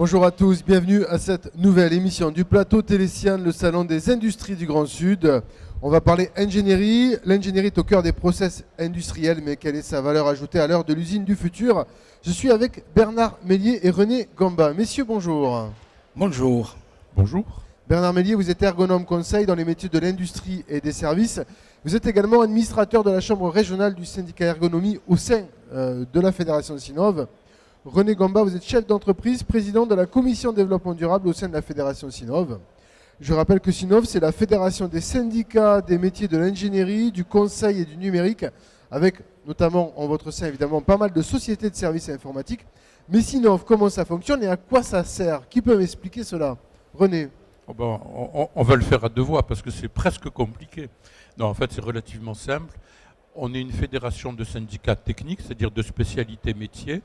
Bonjour à tous, bienvenue à cette nouvelle émission du plateau Télésian, le salon des industries du Grand Sud. On va parler ingénierie. L'ingénierie est au cœur des process industriels, mais quelle est sa valeur ajoutée à l'heure de l'usine du futur? Je suis avec Bernard Mélier et René Gamba. Messieurs, bonjour. Bonjour. Bonjour. Bernard Mélier, vous êtes ergonome conseil dans les métiers de l'industrie et des services. Vous êtes également administrateur de la chambre régionale du syndicat ergonomie au sein de la fédération Sinov. René Gamba, vous êtes chef d'entreprise, président de la commission développement durable au sein de la fédération Sinov. Je rappelle que Sinov, c'est la fédération des syndicats des métiers de l'ingénierie, du conseil et du numérique, avec notamment en votre sein évidemment pas mal de sociétés de services informatiques. Mais Sinov, comment ça fonctionne et à quoi ça sert? Qui peut m'expliquer cela? René. On va le faire à deux voix parce que c'est presque compliqué. Non, en fait, c'est relativement simple. On est une fédération de syndicats techniques, c'est-à-dire de spécialités métiers,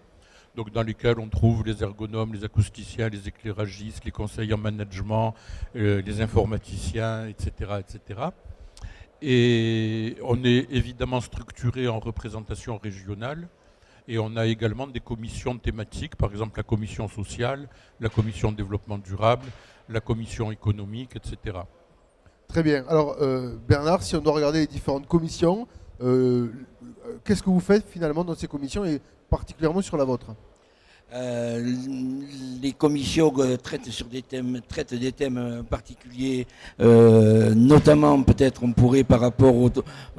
donc dans lesquels on trouve les ergonomes, les acousticiens, les éclairagistes, les conseillers en management, les informaticiens, etc., etc. Et on est évidemment structuré en représentation régionale. Et on a également des commissions thématiques, par exemple la commission sociale, la commission développement durable, la commission économique, etc. Très bien. Alors Bernard, si on doit regarder les différentes commissions, qu'est-ce que vous faites finalement dans ces commissions et particulièrement sur la vôtre? Les commissions traitent des thèmes particuliers, notamment peut-être on pourrait par rapport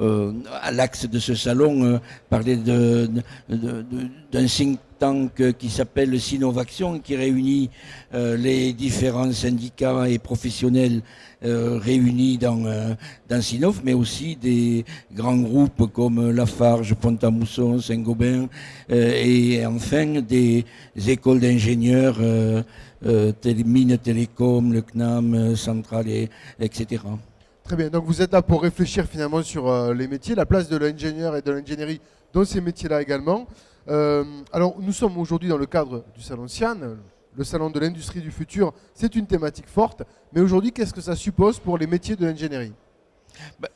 à l'axe de ce salon parler d'un think tank qui s'appelle Sinovaction, qui réunit les différents syndicats et professionnels réunis dans Sinov, mais aussi des grands groupes comme Lafarge, Pont-à-Mousson, Saint-Gobain, et enfin des écoles d'ingénieurs, Mines Télécom, le CNAM, Centrale, etc. Très bien, donc vous êtes là pour réfléchir finalement sur les métiers, la place de l'ingénieur et de l'ingénierie dans ces métiers-là également. Alors nous sommes aujourd'hui dans le cadre du Salon Sian, le salon de l'industrie du futur, c'est une thématique forte, mais aujourd'hui qu'est-ce que ça suppose pour les métiers de l'ingénierie?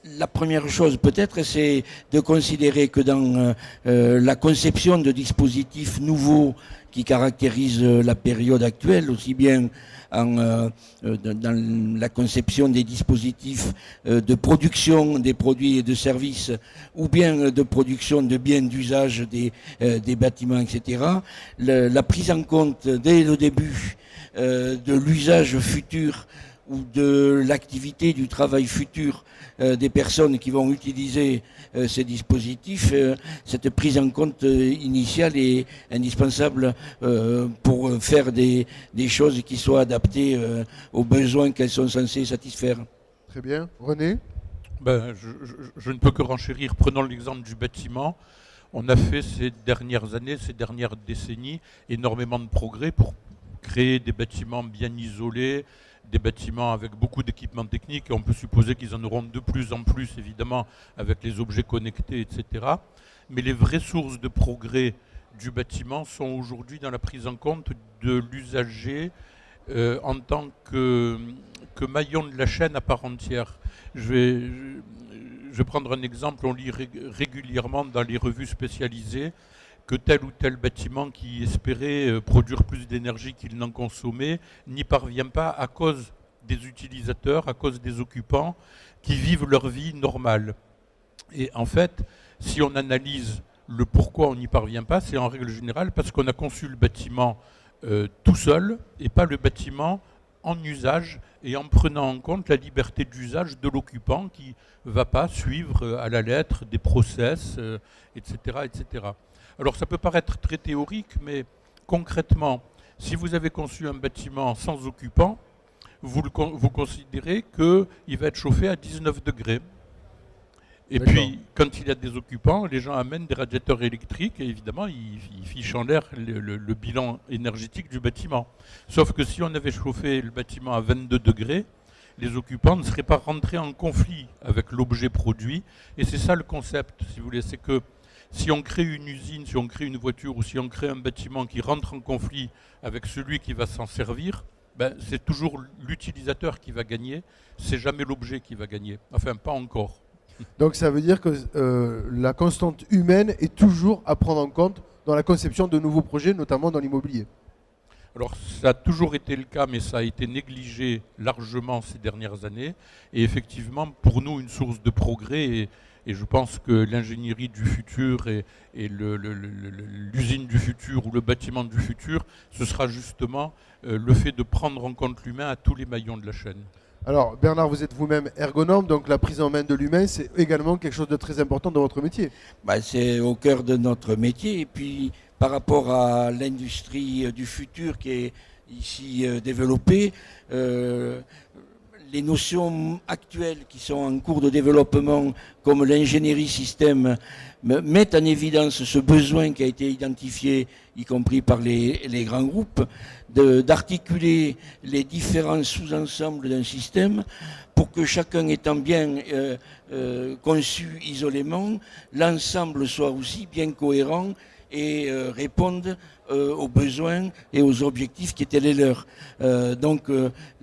La première chose peut-être, c'est de considérer que dans la conception de dispositifs nouveaux qui caractérisent la période actuelle, aussi bien dans la conception des dispositifs de production des produits et de services, ou bien de production de biens d'usage des bâtiments, etc., la prise en compte dès le début de l'usage futur ou de l'activité du travail futur des personnes qui vont utiliser ces dispositifs, cette prise en compte initiale est indispensable pour faire des choses qui soient adaptées aux besoins qu'elles sont censées satisfaire. Très bien. René? Je ne peux que renchérir. Prenons l'exemple du bâtiment. On a fait ces dernières années, ces dernières décennies, énormément de progrès pour créer des bâtiments bien isolés, des bâtiments avec beaucoup d'équipements techniques, et on peut supposer qu'ils en auront de plus en plus, évidemment, avec les objets connectés, etc. Mais les vraies sources de progrès du bâtiment sont aujourd'hui dans la prise en compte de l'usager en tant que maillon de la chaîne à part entière. Je vais prendre un exemple, on lit régulièrement dans les revues spécialisées que tel ou tel bâtiment qui espérait produire plus d'énergie qu'il n'en consommait n'y parvient pas à cause des utilisateurs, à cause des occupants qui vivent leur vie normale. Et en fait, si on analyse le pourquoi on n'y parvient pas, c'est en règle générale parce qu'on a conçu le bâtiment tout seul et pas le bâtiment en usage et en prenant en compte la liberté d'usage de l'occupant qui ne va pas suivre à la lettre des process, etc., etc. Alors ça peut paraître très théorique, mais concrètement, si vous avez conçu un bâtiment sans occupant, vous considérez qu'il va être chauffé à 19 degrés. Et puis, quand il y a des occupants, les gens amènent des radiateurs électriques et évidemment, ils fichent en l'air le bilan énergétique du bâtiment. Sauf que si on avait chauffé le bâtiment à 22 degrés, les occupants ne seraient pas rentrés en conflit avec l'objet produit. Et c'est ça le concept, si vous voulez, c'est que si on crée une usine, si on crée une voiture ou si on crée un bâtiment qui rentre en conflit avec celui qui va s'en servir, c'est toujours l'utilisateur qui va gagner, c'est jamais l'objet qui va gagner. Enfin, pas encore. Donc ça veut dire que la constante humaine est toujours à prendre en compte dans la conception de nouveaux projets, notamment dans l'immobilier. Alors ça a toujours été le cas, mais ça a été négligé largement ces dernières années. Et effectivement, pour nous, une source de progrès. Et je pense que l'ingénierie du futur et l'usine du futur ou le bâtiment du futur, ce sera justement le fait de prendre en compte l'humain à tous les maillons de la chaîne. Alors Bernard, vous êtes vous-même ergonome, donc la prise en main de l'humain, c'est également quelque chose de très important dans votre métier. C'est au cœur de notre métier. Et puis, par rapport à l'industrie du futur qui est ici développée, les notions actuelles qui sont en cours de développement, comme l'ingénierie système, mettent en évidence ce besoin qui a été identifié, y compris par les grands groupes, d'articuler les différents sous-ensembles d'un système pour que chacun étant bien conçu isolément, l'ensemble soit aussi bien cohérent et réponde aux besoins et aux objectifs qui étaient les leurs. Donc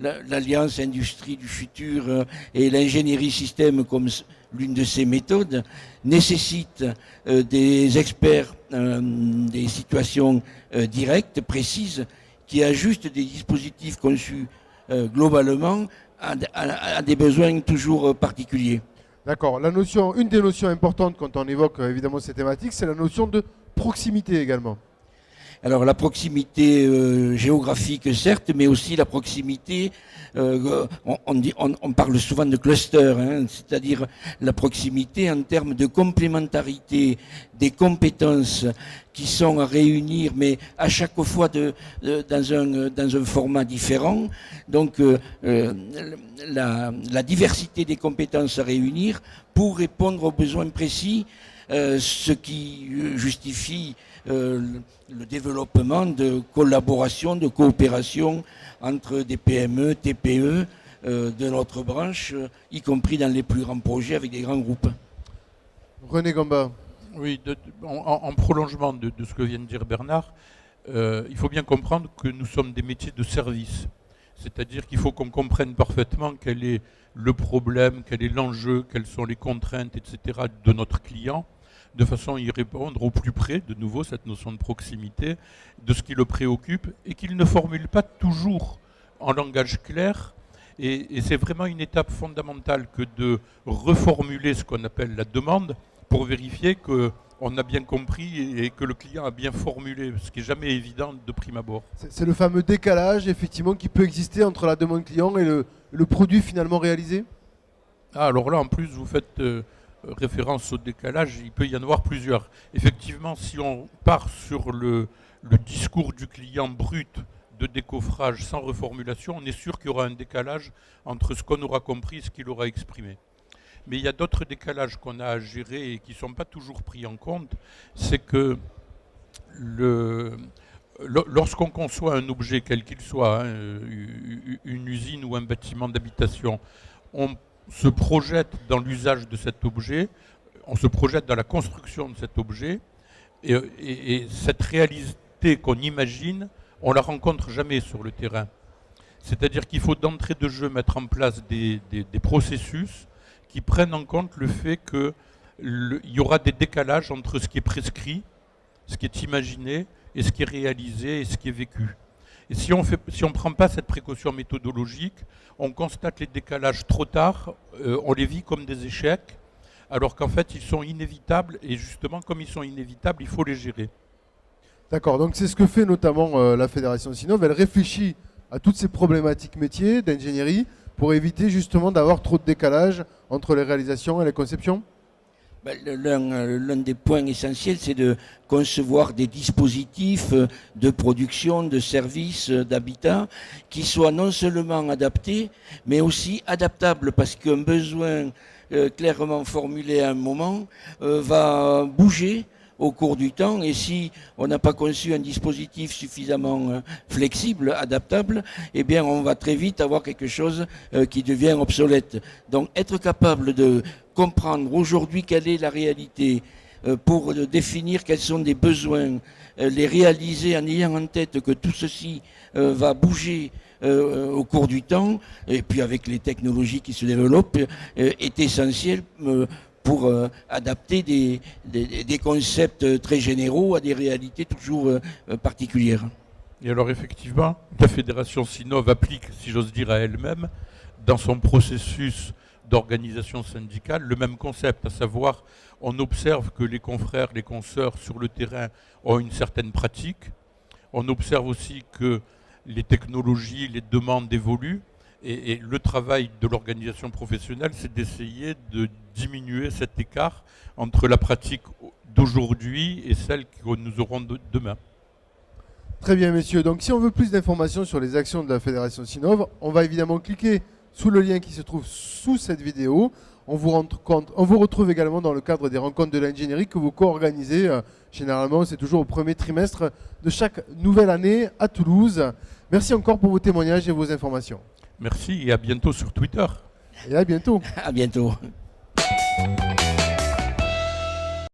l'Alliance Industrie du Futur et l'ingénierie système comme l'une de ces méthodes nécessite des experts, des situations directes, précises, qui ajustent des dispositifs conçus globalement à des besoins toujours particuliers. D'accord. Une des notions importantes quand on évoque évidemment ces thématiques, c'est la notion de proximité également. Alors la proximité géographique certes, mais aussi la proximité, on parle souvent de cluster, c'est-à-dire la proximité en termes de complémentarité des compétences qui sont à réunir, mais à chaque fois dans un format différent. Donc la diversité des compétences à réunir pour répondre aux besoins précis, ce qui justifie le développement de collaboration, de coopération entre des PME, TPE de notre branche, y compris dans les plus grands projets avec des grands groupes. René Gamba. Oui, en prolongement de ce que vient de dire Bernard, il faut bien comprendre que nous sommes des métiers de service. C'est-à-dire qu'il faut qu'on comprenne parfaitement quel est le problème, quel est l'enjeu, quelles sont les contraintes, etc. de notre client, de façon à y répondre au plus près, de nouveau cette notion de proximité, de ce qui le préoccupe, et qu'il ne formule pas toujours en langage clair. Et c'est vraiment une étape fondamentale que de reformuler ce qu'on appelle la demande pour vérifier qu'on a bien compris et que le client a bien formulé, ce qui n'est jamais évident de prime abord. C'est le fameux décalage effectivement qui peut exister entre la demande client et le produit finalement réalisé. Alors là, en plus, vous faites référence au décalage, il peut y en avoir plusieurs. Effectivement, si on part sur le discours du client brut de décoffrage sans reformulation, on est sûr qu'il y aura un décalage entre ce qu'on aura compris et ce qu'il aura exprimé. Mais il y a d'autres décalages qu'on a à gérer et qui ne sont pas toujours pris en compte. C'est que lorsqu'on conçoit un objet, quel qu'il soit, une usine ou un bâtiment d'habitation, on se projette dans l'usage de cet objet, on se projette dans la construction de cet objet, et cette réalité qu'on imagine, on ne la rencontre jamais sur le terrain. C'est-à-dire qu'il faut d'entrée de jeu mettre en place des processus qui prennent en compte le fait qu'il y aura des décalages entre ce qui est prescrit, ce qui est imaginé, et ce qui est réalisé et ce qui est vécu. Et si on ne prend pas cette précaution méthodologique, on constate les décalages trop tard, on les vit comme des échecs, alors qu'en fait ils sont inévitables, et justement comme ils sont inévitables, il faut les gérer. D'accord, donc c'est ce que fait notamment la Fédération Sinov. Elle réfléchit à toutes ces problématiques métiers d'ingénierie pour éviter justement d'avoir trop de décalage entre les réalisations et les conceptions. L'un des points essentiels, c'est de concevoir des dispositifs de production, de services, d'habitat, qui soient non seulement adaptés, mais aussi adaptables, parce qu'un besoin clairement formulé à un moment va bouger au cours du temps, et si on n'a pas conçu un dispositif suffisamment flexible, adaptable, eh bien on va très vite avoir quelque chose qui devient obsolète. Donc être capable de comprendre aujourd'hui quelle est la réalité pour définir quels sont des besoins, les réaliser en ayant en tête que tout ceci va bouger au cours du temps, et puis avec les technologies qui se développent, est essentiel pour adapter des concepts très généraux à des réalités toujours particulières. Et alors effectivement, la Fédération Sinov applique, si j'ose dire, à elle-même, dans son processus d'organisation syndicale, le même concept, à savoir, on observe que les confrères, les consoeurs sur le terrain ont une certaine pratique. On observe aussi que les technologies, les demandes évoluent. Et le travail de l'organisation professionnelle, c'est d'essayer de diminuer cet écart entre la pratique d'aujourd'hui et celle que nous aurons demain. Très bien, messieurs. Donc, si on veut plus d'informations sur les actions de la Fédération Sinov, on va évidemment cliquer sous le lien qui se trouve sous cette vidéo. On vous retrouve également dans le cadre des rencontres de l'ingénierie que vous co-organisez. Généralement, c'est toujours au premier trimestre de chaque nouvelle année à Toulouse. Merci encore pour vos témoignages et vos informations. Merci et à bientôt sur Twitter. Et à bientôt. À bientôt.